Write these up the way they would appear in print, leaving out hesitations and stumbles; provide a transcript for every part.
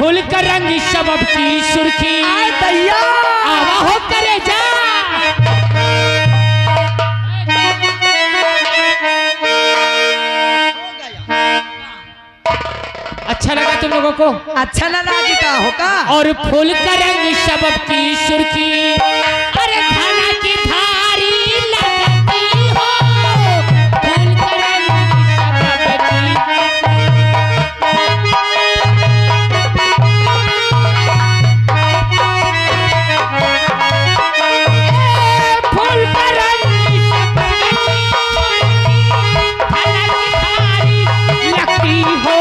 फूल का रंग शबब की सुर्खी दैया आवा हो करे जा। अच्छा लगा तुम लोगों को? अच्छा ना लगी का होगा। और फूल का रंग शबब की सुर्खी अरे खाना की थारी लगती हो फूल का रंग शबब की फूल का रंग शबब की खाना की थारी लगती हो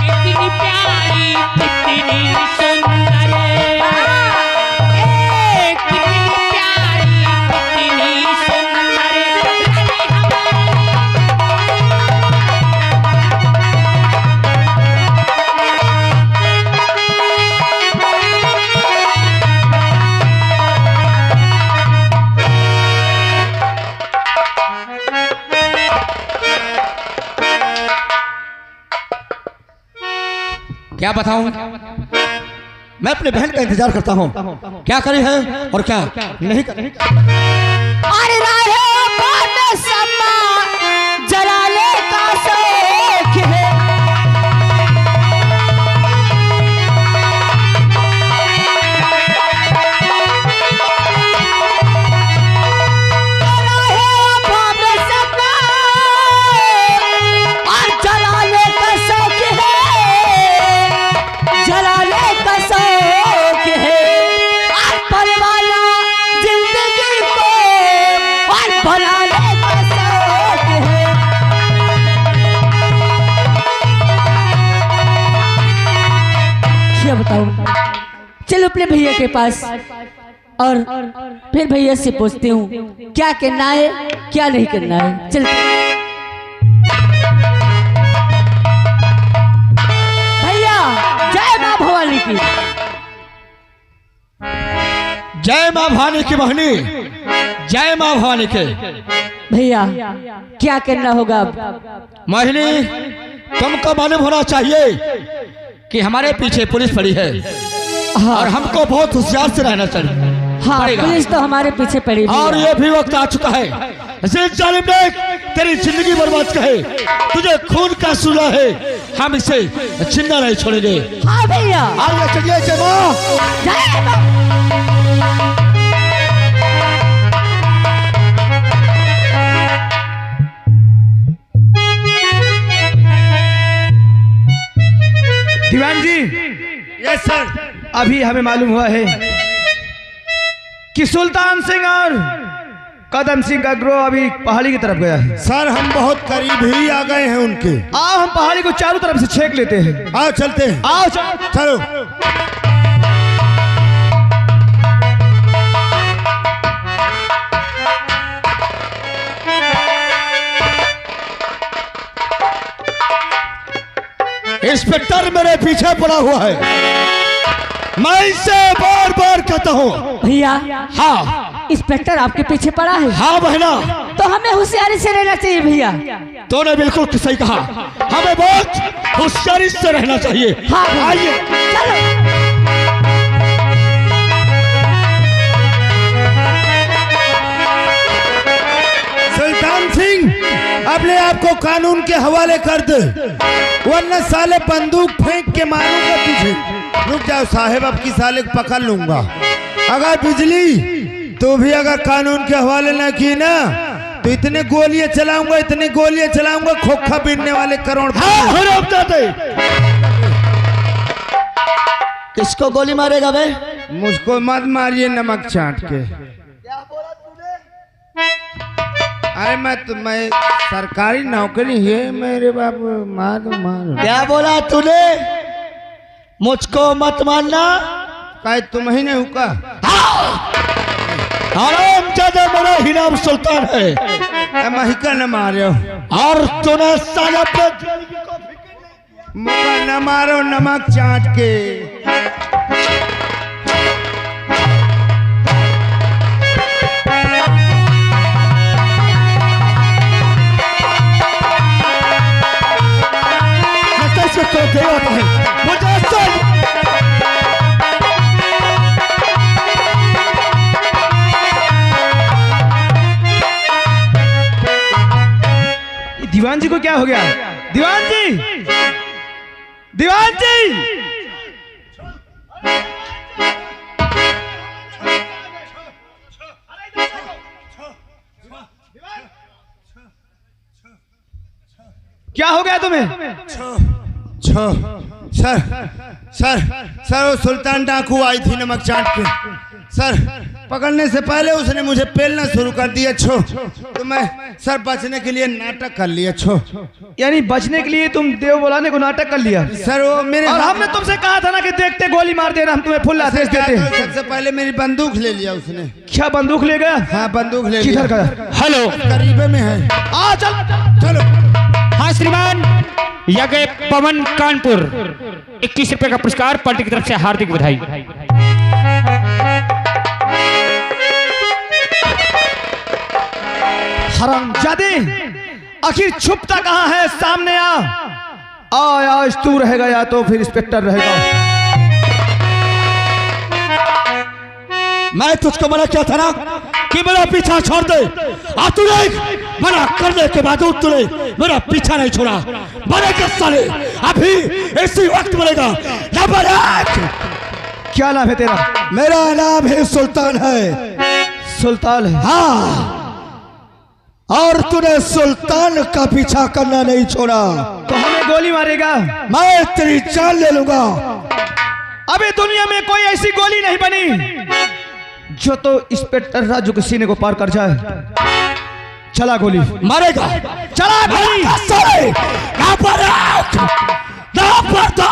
कितनी प्यारी कितनी सुंदर कितनी प्यारी कितनी सुंदर क्या बताऊं? मैं अपने बहन का इंतजार करता हूं, क्या करे है और क्या नहीं करे। अरे राहे बात समा जलाले का शौक है। राहे बात समा और जलाले का शौक है, जलाले का शौक है। और पलवाना जिंदगी को और बनाने का शौक है। क्या बताऊं? चलो अपने भैया के पास और फिर भैया से पूछती हूँ क्या करना है क्या नहीं करना है। चल भैया जय माँ भवानी की। जय माँ भवानी की बहनी, जय माँ भवानी के। भैया क्या करना होगा अब? मोहिनी तुमको मालूम होना चाहिए कि हमारे पीछे पुलिस पड़ी है हाँ, और हमको बहुत होशियार से रहना चाहिए। हाँ पड़ेगा। पुलिस तो हमारे पीछे पड़ी हुई और है। ये भी वक्त आ चुका है इस जालिम ने तेरी जिंदगी बर्बाद करे, तुझे खून का सूला है, हम इसे जिंदा नहीं छोड़ेंगे। हाँ भैया आइए चलिए जय माँ। जय माँ। दीवान जी, यस सर। अभी हमें मालूम हुआ है कि सुल्तान सिंह और कदम सिंह का ग्रोह अभी पहाड़ी की तरफ गया है। सर हम बहुत करीब ही आ गए हैं उनके। आओ हम पहाड़ी को चारों तरफ से छेक लेते हैं। आओ चलते हैं। आओ चलो। चलो। इंस्पेक्टर मेरे पीछे पड़ा हुआ है, मैं इसे बार बार कहता हूँ। भैया हाँ इंस्पेक्टर आपके पीछे पड़ा है हाँ बहना, तो हमें होशियारी से रहना चाहिए भैया। तूने बिल्कुल सही कहा, हमें बहुत होशियारी से रहना चाहिए। हाँ भैया। आइए चलो। सुल्तान सिंह अपने आप को कानून के हवाले कर दे, वरना साले बंदूक फेंक के मारूंगा तुझे। रुक जाओ साहेब, अब की साले को पकड़ लूंगा। अगर बिजली तो भी अगर कानून के हवाले ना की ना तो इतने गोलियां चलाऊंगा, इतनी गोलियां चलाऊंगा, खोखा बीनने वाले करोड़। किसको गोली मारेगा बे? मुझको मत मारिए नमक चाट के। अरे मैं सरकारी नौकरी है मेरे बाबू, मारो। क्या बोला तूने? मुझको मत मारना। काय तुम ही नहीं हुआ? आराम ज्यादा मेरा ही नाम सुल्तान है महिका न मारो और तूने साला मुका न मारो नमक चाट के। तो देवत है, मुझे सुन। दीवान जी को क्या हो गया? दीवान जी, दीवान जी, क्या हो गया तुम्हें? सर सर सर वो सुल्तान डाकू आई थी नमक चाट के। सर पकड़ने से पहले उसने मुझे पेलना शुरू कर दिया छो, तो मैं सर बचने के लिए नाटक कर लिया छो। यानी बचने के लिए तुम देव बुलाने को नाटक कर लिया? सर वो मेरे और हमने तुमसे कहा था ना कि देखते गोली मार देना, हम तुम्हें फुल आदेश देते। सबसे पहले मेरी बंदूक ले लिया उसने। क्या बंदूक ले गया? हाँ बंदूक ले किधर लिया। गया? हेलो, करीबे में है। आ चल चलो। हाँ श्रीमान, यह गए पवन कानपुर, 21 रुपए का पुरस्कार, पार्टी की तरफ से हार्दिक बधाई। हरामजादे, आखिर छुपता कहाँ है? सामने आ। आज तू रहेगा या तो फिर इंस्पेक्टर रहेगा। मैं तुझको मना किया था ना कि मेरा पीछा छोड़ दे, आ तूने मना करने के बाद तूने मेरा पीछा नहीं छोड़ा। मरेगा साले, अभी इसी वक्त मरेगा। नंबर 1, क्या नाम है तेरा? मेरा नाम है सुल्तान है। सुल्तान है? हाँ, और तूने सुल्तान का पीछा करना नहीं छोड़ा तो हमें गोली मारेगा? मैं तेरी जान ले लूंगा। अबे दुनिया में कोई ऐसी गोली नहीं बनी जो तो इंस्पेक्टर राजू के सीने को पार कर जाए। चला गोली। मारेगा, चला गोली। साले, नंबर 1, नंबर 2,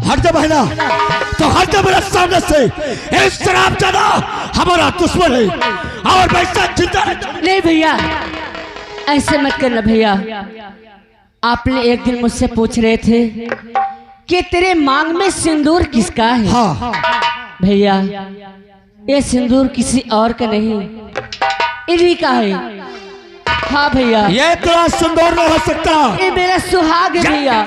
हट जा बहना, तो हट जा मेरे सामने से। इस शराब जाना हमारा दुश्मन है और मैं इससे चिंता नहीं भैया, ऐसे मत करना भैया। आपने एक दिन मुझसे पूछ रहे थे कि तेरे मांग में सिंदूर किसका है। हाँ भैया, ये सिंदूर किसी और का नहीं, इन्हीं का है। हाँ भैया, ये तेरा सिंदूर नहीं हो सकता। ये मेरा सुहाग है भैया।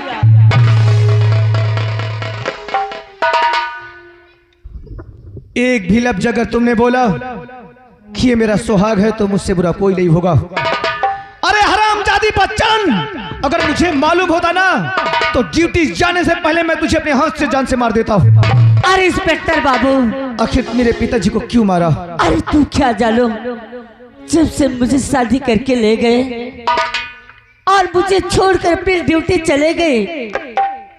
एक भी लफ्ज अगर तुमने बोला कि ये मेरा सुहाग है तो मुझसे बुरा कोई नहीं होगा। अरे हरामजादी बच्चन, अगर मुझे मालूम होता ना तो ड्यूटी जाने से पहले मैं तुझे अपने हाथ से जान से मार देता हूँ। अरे इंस्पेक्टर बाबू, आखिर मेरे पिताजी को क्यों मारा? अरे तू क्या जानो, जब से मुझे शादी करके ले गए और मुझे छोड़कर अपनी ड्यूटी चले गए,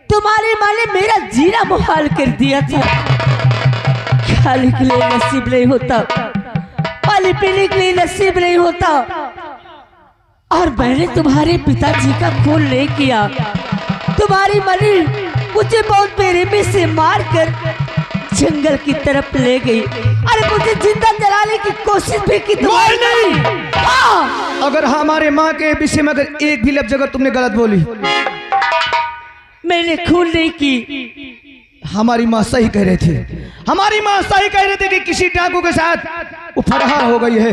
तुम्हारे माँ ने मेरा जीना मुहाल कर दिया था। खाने के लिए नसीब नहीं होता, पानी पीने के लिए नसीब नहीं होता, और मैंने तुम्हारे पिताजी का खून नहीं किया। तुम्हारी माँ ने मुझे बहुत बेरहमी से मार कर जंगल की तरफ ले गई। अरे मुझे जिंदा जलाने की कोशिश भी की तुम्हारी नहीं। हाँ। अगर हमारे माँ के विषय में अगर एक भी लफ्ज अगर तुमने गलत बोली, मैंने खून नहीं की। हमारी माँ सही कह रही थी। हमारी माँ सही कह रही थी कि किसी डाकू के साथ वो फरार हो गई है।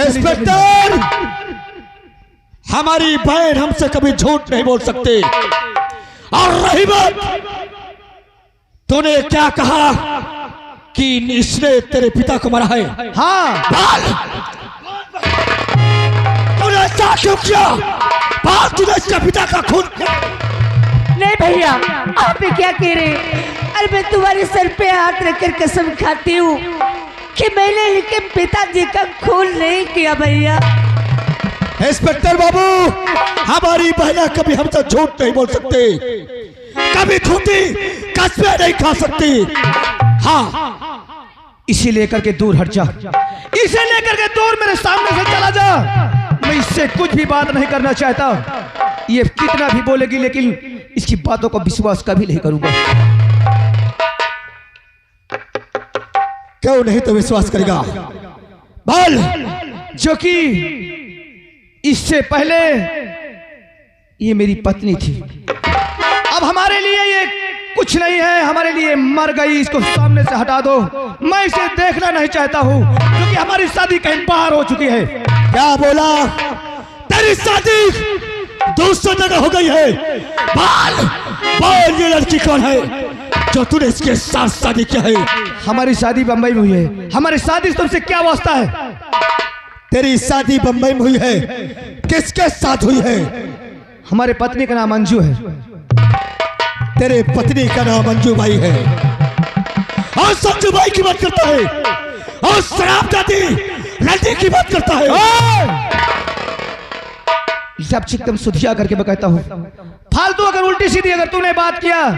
इंस्पेक्टर, हमारी बहन हमसे कभी झूठ नहीं बोल सकती। और रही बात, तूने क्या कहा कि इसने तेरे पिता को मारा है? हाँ, तूने ऐसा क्यों किया? तूने इसके पिता का खून किया? नहीं भैया, आप क्या कह रहे? अरे मैं तुम्हारे सर पे हाथ रखकर कसम खाती हूँ कि मैंने इनके पिताजी का खून नहीं किया भैया। इंस्पेक्टर बाबू, हमारी बहना कभी हमसे झूठ नहीं बोल सकती, कभी झूठी कस्में नहीं खा सकती। हाँ, इसे लेकर के दूर हट जा, इसे लेकर के दूर मेरे सामने से चला जा। मैं इससे कुछ भी बात नहीं करना चाहता। ये कितना भी बोलेगी लेकिन इसकी बातों का विश्वास कभी नहीं करूंगा। क्यों नहीं तो विश्वास करेगा? बोल। जो कि इससे पहले ये मेरी पत्नी थी, अब हमारे लिए ये कुछ नहीं है, हमारे लिए मर गई। इसको सामने से हटा दो, मैं इसे देखना नहीं चाहता हूँ। कि हमारी शादी कहीं बाहर हो चुकी है। क्या बोला? तेरी शादी दूसरी जगह हो गई है। बोल बोल, ये लड़की कौन है जो तूने इसके साथ शादी किया है? हमारी शादी बंबई में हुई है। हमारी शादी से तुमसे क्या वास्ता है? तेरी शादी बंबई में हुई है, किसके साथ हुई है? हमारे पत्नी का नाम अंजू है। तेरे पत्नी का नाम अंजू बाई है और संजू बाई की बात करता है और शराब जाती लड़की की बात करता है। सब चीज तुम सुधिया करके मैं कहता हूँ, फालतू अगर उल्टी सीधी अगर तूने बात किया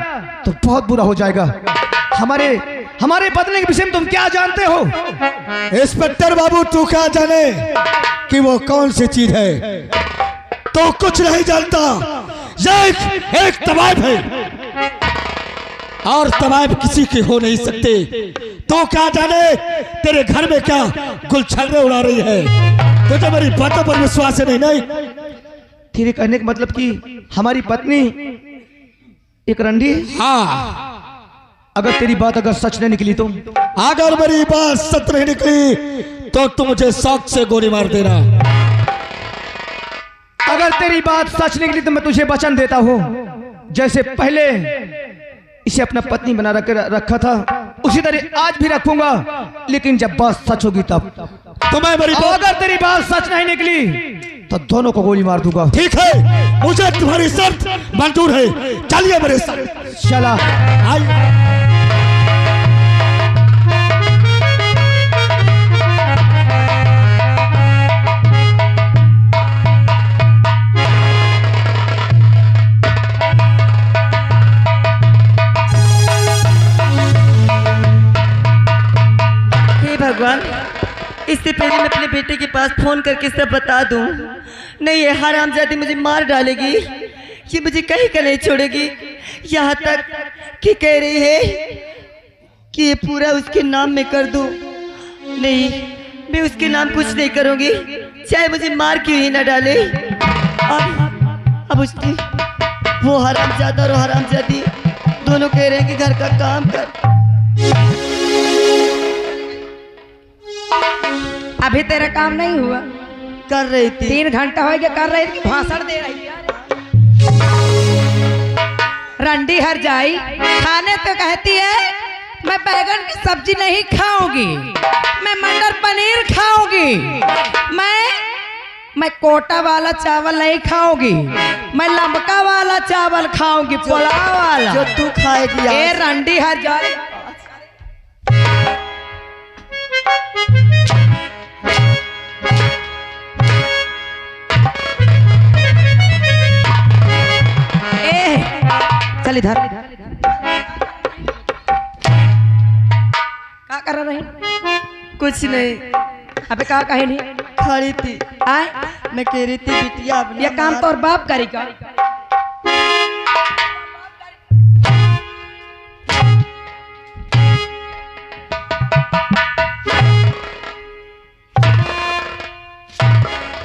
तो बहुत बुरा हो जाएगा। हमारे पत्नी के विषय में तुम क्या जानते हो? इंस्पेक्टर बाबू, तू क्या जाने कि वो कौन सी चीज है? तो कुछ नहीं जानता। एक तवायब है और तवायब किसी की हो नहीं सकती। तो क्या जाने तेरे घर में क्या गुलछर्रे उड़ा रही है? तुझे मेरी बातों पर विश्वास है? नहीं तेरे कहने का मतलब कि हमारी पत्नी एक रंडी है? हाँ। अगर तेरी बात अगर सच नहीं निकली तो? अगर मेरी बात सच नहीं निकली तो तुम मुझे शौक से गोली मार देना। अगर तेरी बात सच निकली तो मैं तुझे वचन देता हूँ, जैसे पहले इसे अपना पत्नी बना रखा था उसी तरह आज भी रखूंगा, लेकिन जब बात सच होगी तब। तुम्हें मेरी अगर तेरी बात सच नहीं निकली तो दोनों को गोली मार दूंगा। ठीक है, मुझे तुम्हारी शर्त मंजूर है। चलिए मेरे साथ। चला। भगवान, इससे पहले मैं अपने बेटे के पास फोन करके सब बता दूं। नहीं, ये हरामजादी मुझे मार डालेगी, ये मुझे कहीं का नहीं छोड़ेगी। यहाँ तक कि कह रही है कि ये पूरा उसके नाम में कर दूं। नहीं, मैं उसके नाम कुछ नहीं करूँगी, चाहे मुझे मार क्यों ही ना डाले। अब उसकी वो हरामजादा और हरामजादी दोनों कह रहे हैं कि घर का काम कर। अभी तेरा काम नहीं हुआ? कर रही थी। 3 घंटा हो गया कर रही थी, भाषण दे रही थी। रंडी हर जाई खाने तो कहती है मैं बैगन की सब्जी नहीं खाऊंगी, मैं मटर पनीर खाऊंगी, मैं कोटा वाला चावल नहीं खाऊंगी, मैं लंबका वाला चावल खाऊंगी, पुलाव वाला जो तू खाएगी। ए रंडी हर जाई। चल इधर। क्या कर रहे हैं? कुछ नहीं। अबे क्या कहे नहीं? खड़ी थी। आए? मैं कह रही थी बिटिया ये काम तो और बाप करेगा।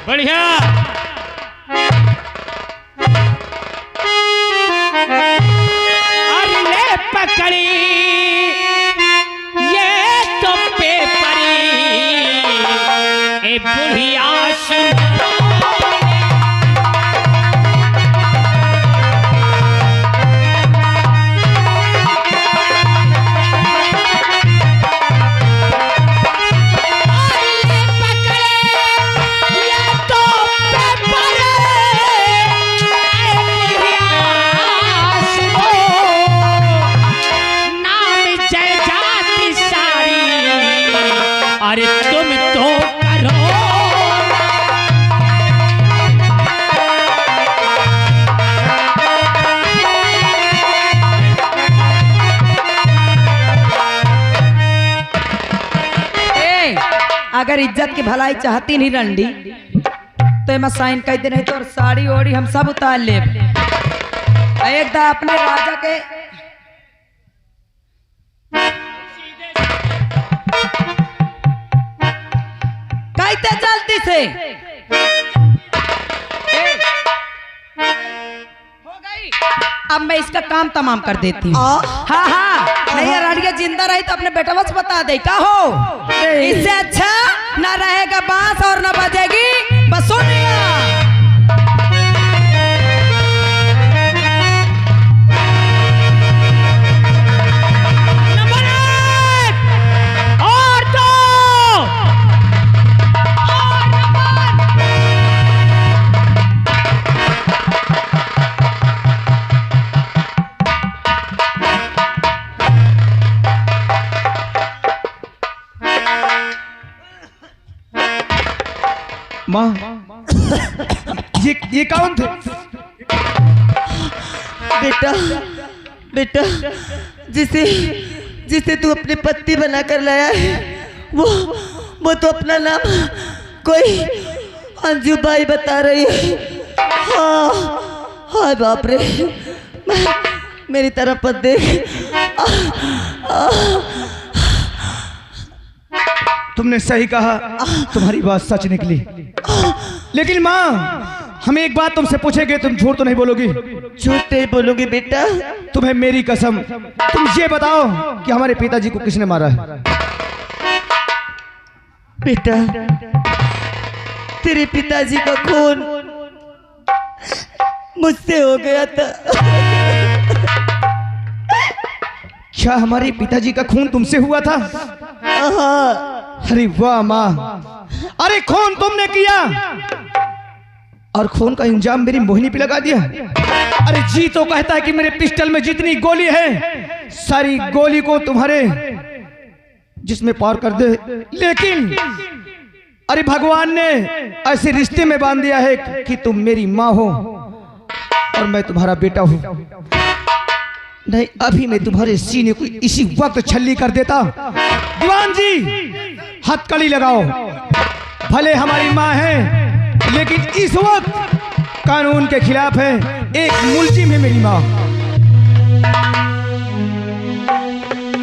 बढ़िया। अरे ले पकड़ी ये तो पेपरी, ए बुढ़िया सुनो। अरे तुम तो करो अगर इज्जत की भलाई चाहती नहीं रंडी तो मैं साइन कर दे, नहीं तो साड़ी ओड़ी हम सब उतार ले। एक दा अपने राजा के कहते जल्दी से हो गई। अब मैं इसका काम तमाम कर देती हूँ। हाँ हाँ नहीं ये रानिया जिंदा रही तो अपने बेटा बस बता दे का हो। इससे अच्छा ना रहेगा बांस और ना बजेगी बसुनिया। माँ ये कौन थे? बेटा बेटा जिसे जिसे तू अपने पति बनाकर लाया है वो तो अपना नाम कोई अंजू बाई बता रही है। हाँ हाँ बाप रे, मेरी तरफ मत देख। तुमने सही कहा, तुम्हारी बात सच निकली। लेकिन माँ हम एक बात तुमसे पूछेंगे, तुम झूठ तो नहीं बोलोगी? झूठ नहीं बोलूंगी बेटा। तुम्हें मेरी कसम, तुम ये बताओ कि हमारे पिताजी को किसने मारा है? बेटा तेरे पिताजी का खून मुझसे हो गया था। क्या हमारे पिताजी का खून तुमसे हुआ था? हाँ। अरे वाह माँ, अरे खून तुमने किया और खून का इंजाम मेरी मोहिनी पे लगा दिया। अरे जी तो कहता है कि मेरे पिस्टल में जितनी गोली है सारी गोली को तुम्हारे जिसमें पार कर दे, लेकिन अरे भगवान ने ऐसे रिश्ते में बांध दिया है कि तुम मेरी माँ हो और मैं तुम्हारा बेटा हूँ। नहीं अभी मैं तुम्हारे सीने को इसी वक्त छल्ली कर देता। दीवान जी हथकड़ी लगाओ, भले हमारी माँ है लेकिन इस वक्त कानून के खिलाफ है, एक मुलजिम है मेरी माँ।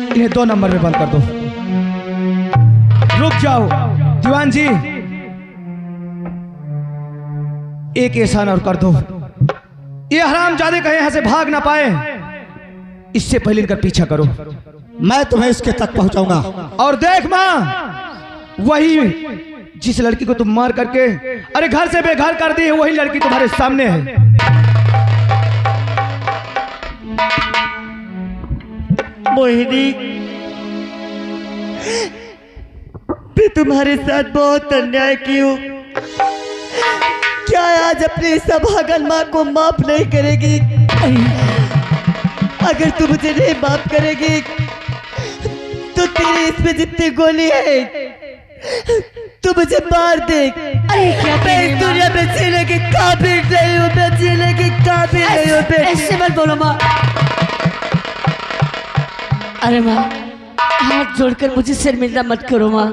इन्हें 2 नंबर में बंद कर दो। रुक जाओ दीवान जी, एक एहसान और कर दो, ये हरामजादे कहीं यहाँ से भाग ना पाए, इससे पहले इनका पीछा करो। मैं तुम्हें इसके तक पहुंचाऊंगा। और देख माँ, वही जिस लड़की को तुम मार करके अरे घर से बेघर कर दी है, वही लड़की तुम्हारे सामने है। मोहिनी मैं तुम्हारे साथ बहुत अन्याय की हूँ। क्या आज अपनी इस अभागन माँ को माफ नहीं करेगी? अगर तू मुझे नहीं माफ करेगी तो तेरे इसमें जितनी गोली है तू मुझे मार दे। अरे क्या मैं इस दुनिया में जीने की काबिल नहीं हूँ, मैं जीने की काबिल नहीं हूँ। ऐसे मत बोलो माँ। अरे माँ हाथ जोड़कर मुझे शर्मिंदा मत करो माँ।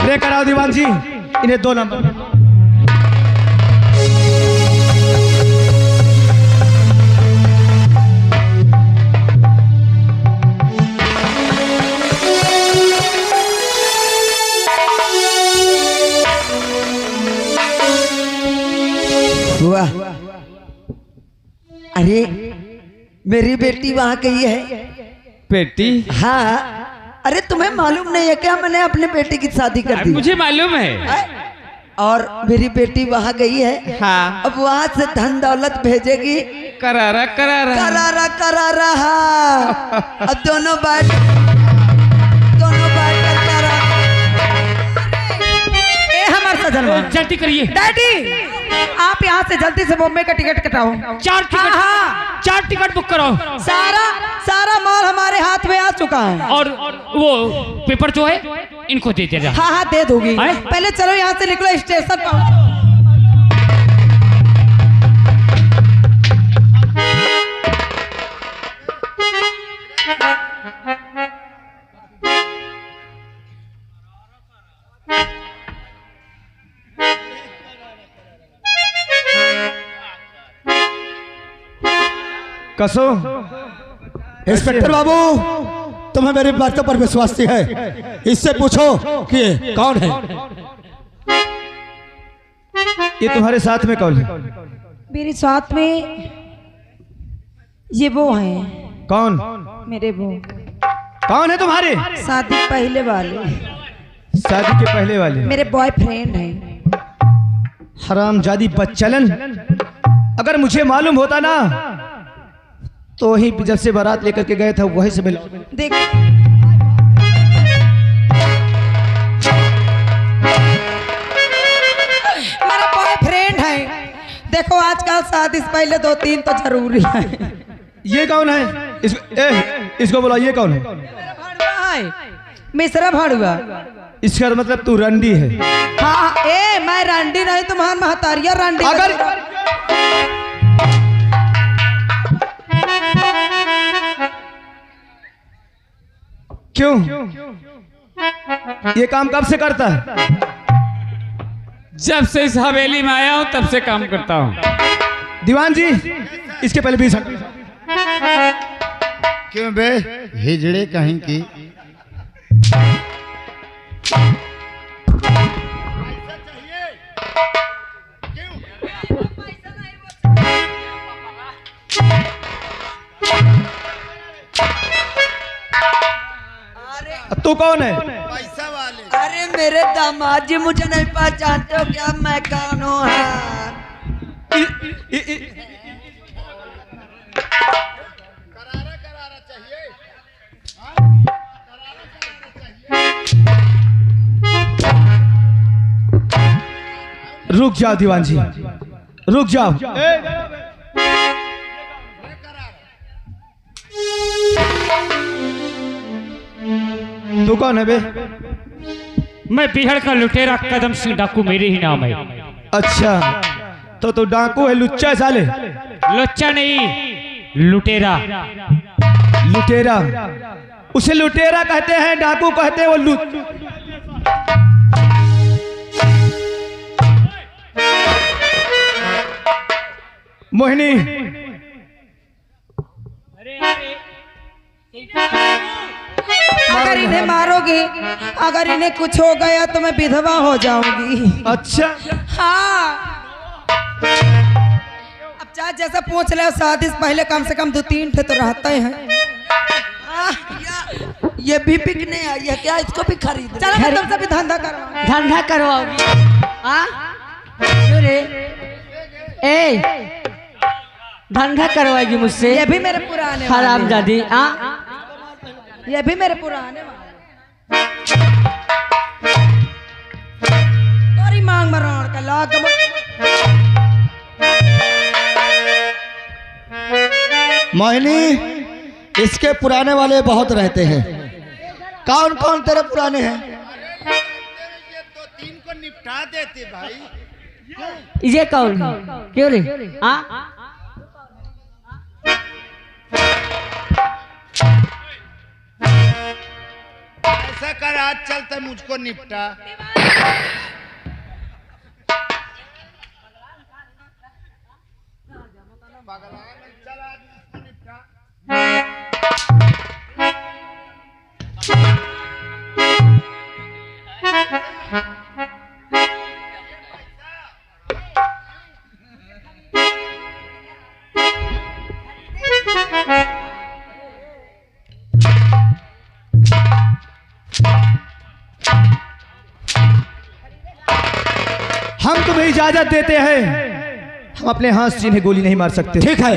लेकर आओ दीवान जी इन्हें 2 नंबर। हुआ अरे मेरी बेटी वहां गई है। बेटी? हाँ। अरे तुम्हें मालूम नहीं है क्या मैंने अपने बेटे की शादी कर दी? मुझे मालूम है। और मेरी बेटी वहां गई है। हाँ। अब वहां से धन दौलत भेजेगी। करारा करारा करारा करारा। हाँ। अब दोनों बात करता रहा। ए हमारे सजन जल्दी करिए डैडी, आप यहाँ से जल्दी से बॉम्बे का टिकट कटाओ। 4 टिकट। हाँ। 4 टिकट बुक करो। सारा माल हमारे हाथ में आ चुका है। और वो पेपर जो है इनको दे दे। हाँ हाँ दे दूंगी। आए? पहले चलो यहाँ से निकलो, स्टेशन पहुंचो। कसो इंस्पेक्टर बाबू, तुम्हें मेरी बातों पर विश्वास है, इससे पूछो कि ये कौन है। ये तुम्हारे साथ में कौन है? मेरे साथ में ये वो हैं कौन? मेरे वो कौन है तुम्हारे? शादी पहले वाले शादी के पहले वाले मेरे बॉयफ्रेंड हैं। हरामजादी बच्चलन। अगर मुझे मालूम होता ना तो ही जब से बारात लेकर के गए थे वहीं से मिला। देख मेरा बॉयफ्रेंड है। देखो आजकल शादी से पहले 2-3 तो जरूरी है। ये कौन है? इसको बोला, ये कौन है? भाड़ुआ है, मिश्रा भाड़ुआ। इसका मतलब तू रंडी है। हाँ ए मैं रंडी नहीं, तुम्हार महतारिया रंडी। अगर क्यों ये काम कब से करता है? जब से इस हवेली में आया हूँ तब से काम करता हूँ। दीवान जी इसके पहले भी क्यों बे हिजड़े कहीं की? तू कौन है? पैसा वाले। अरे मेरे दामाद जी मुझे नहीं पहचानते हो क्या? मैं कौन हूँ? करारा चाहिए। रुक जाओ दीवान जी, रुक जाओ। तू कौन है बे? मैं बिहार का लुटेरा कदम सिंह डाकू मेरे ही नाम है। अच्छा तो तू डाकू है, लुच्चा है साले? लोचा नहीं, लुटेरा। लुटेरा? उसे लुटेरा कहते हैं, डाकू कहते हैं वो लुट। मोहिनी अगर इन्हें मारोगे, अगर इन्हें कुछ हो गया तो मैं विधवा हो जाऊंगी। अच्छा हाँ अब चाहे जैसा पूछ ले, शादी से पहले कम से कम 2-3 ठे तो रहते हैं। ये भी बिकने आई है क्या? इसको भी खरीद। चलो मैं तुमसे भी धंधा करवाऊंगी। धंधा करवाओगी? हाँ क्यों रे? ए धंधा करवाएगी मुझसे? ये भी मेरे पुराने वाले हरामजादी। हाँ हैं। ये भी मेरे पुराने वाले। तोरी मांग मराण का लाग मोहिनी इसके पुराने वाले बहुत रहते हैं। कौन कौन तेरे पुराने हैं? ये 2-3 को निपटा देते भाई। ये कौन है? क्यों रे? हाँ ऐसा कर, आज चलते मुझको निपटा। चल आज मुझको निपटा। हम तुम्हें इजाजत देते हैं, हम अपने हाथ से इन्हें गोली नहीं मार सकते। ठीक है,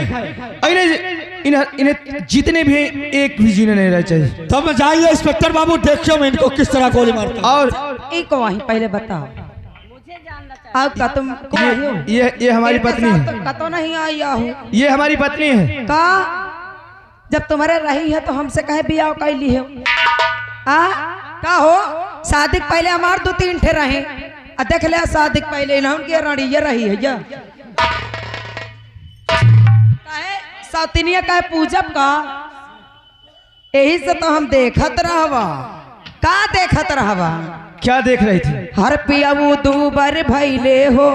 इन्हें जितने भी एक भी जीने नहीं रहना चाहिए। तब मैं जाइए इंस्पेक्टर बाबू, देखियो मैं इनको किस तरह गोली मारता हूं। और एक वहीं पहले बताओ, अब का तुम ये हमारी पत्नी है। का तो नहीं आई हूँ। ये हमारी पत्नी है। का जब तुम्हारे रही है तो हमसे कहे बियाह कैली है? का हो शादी के पहले हमार 2-3 ठे रहे, देख ले शादी के पहले उनकी रानी ये रही है या सौतनिया का पूजब का। यही से तो हम देखत रहवा। का देखत रहवा? क्या देख रही थी? हर पियाऊ 2 बार भैले हो।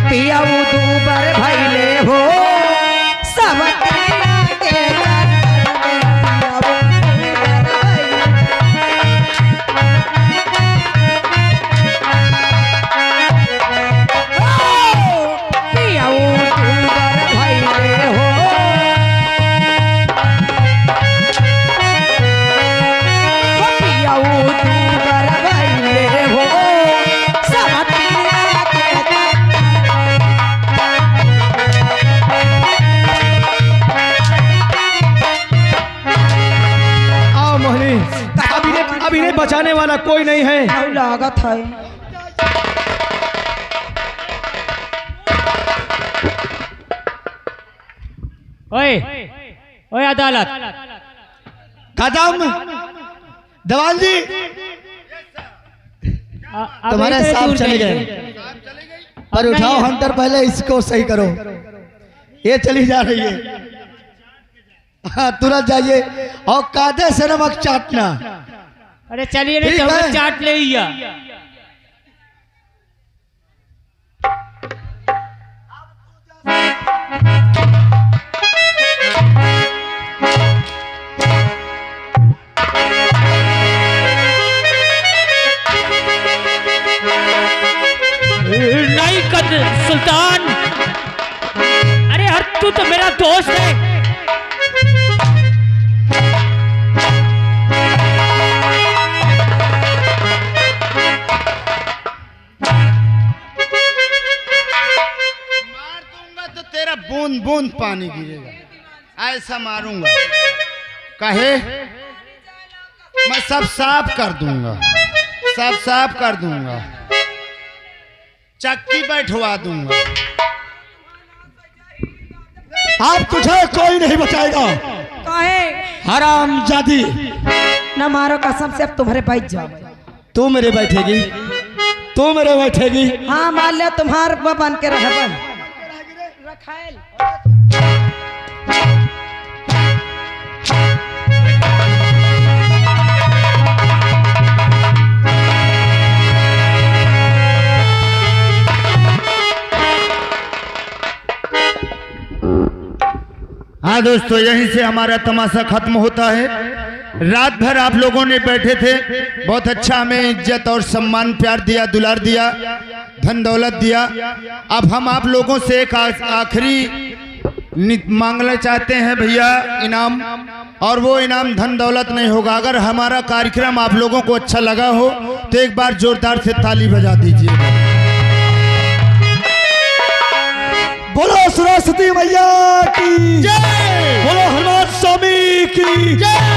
पियाऊ 2 बार भैले हो। सब पियाऊ 2 अब इन्हें बचाने वाला कोई नहीं है। आउ लागत है। ओए ओए अदालत, कदम दवाल जी तुम्हारे साहब चले गए, पर उठाओ हंटर, पहले इसको सही करो। ये चली जा रही है। हाँ, तुरंत जाइए और कायदे से नमक चाटना। अरे चलिए नहीं ठीक तो है। चाट ले ही आ। नहीं कद सुल्तान, अरे हर तू तो मेरा दोस्त है। मार दूंगा तो तेरा बूंद बूंद पानी गिरेगा, ऐसा मारूंगा। कहे मैं सब साफ कर दूंगा, सब साफ कर दूंगा, चक्की बैठवा दूंगा। आप तुझे कोई नहीं बचाएगा, काहे हराम जादी। न मारो कसम से, अब तुम्हारे बैठ जाओ। तू मेरे बैठेगी, तू मेरे बैठेगी। हाँ मान लिया, तुम्हार बन के रह बन। हाँ दोस्तों, यहीं से हमारा तमाशा खत्म होता है। रात भर आप लोगों ने बैठे थे, बहुत अच्छा हमें इज्जत और सम्मान, प्यार दिया, दुलार दिया, धन दौलत दिया। अब हम आप लोगों से एक आखिरी मांगना चाहते हैं भैया, इनाम। और वो इनाम धन दौलत नहीं होगा। अगर हमारा कार्यक्रम आप लोगों को अच्छा लगा हो तो एक बार जोरदार से ताली बजा दीजिए। बोलो सरस्वती मैया की जय, बोलो हनुमान स्वामी की जय।